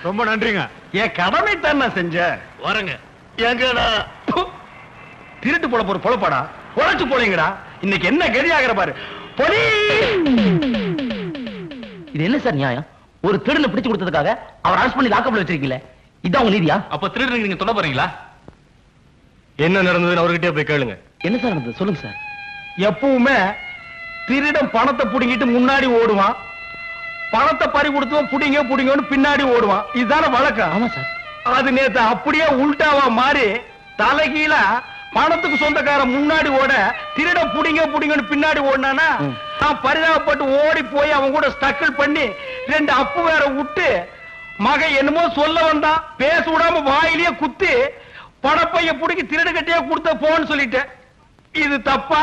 ரொம்ப நன்றிங்க. என் கடமை தான் நான் செஞ்சேன். வரங்க. எங்கடா திருட்டு போல போற பொழப்பாடா, பொழைச்சு போலீங்கடா. இன்னைக்கு என்ன கதி ஆகிற பாரு. பொடி இது என்ன சார் நியாயம்? ஒரு திருடனை பிடிச்சு கொடுத்ததுக்காக அவர் அரெஸ்ட் பண்ணி லாக்கப்ல வச்சிருக்கீங்களே, இதான் உங்க நீதியா? அப்ப திருடனுக்கு நீங்க தொட போறீங்களா? என்ன நடந்ததுன்னு அவர்கிட்டயே போய் கேளுங்க. என்ன சார் நடந்தது சொல்லுங்க சார். எப்பவுமே திருடன் பணத்தை புடிங்கிட்டு முன்னாடி ஓடுவான், பணத்தை பறி கொடுத்தவன் புடிங்க புடிங்கன்னு பின்னாடி ஓடுவான். இதுதானே வழக்கம். ஆமா சார். அது நேத்து அப்படியே உள்டாவா மாறி தலைகீழ பணத்துக்கு சொந்தக்கார முன்னாடி ஓட, திருட புடிங்க புடிங்கன்னு பின்னாடி ஓடினானா, நான் பரிதாபப்பட்டு ஓடி போய் அவன் கூட ஸ்டக்கிள் பண்ணி 2 அப்பு வேற விட்டு, மகன் என்னமோ சொல்ல வந்தான், பேச விடாம வாயிலேயே குத்தி பணப்பைய புடிக்கி திருடு கட்டியே கொடுத்த போன்னு சொல்லிட்டேன். இது தப்பா?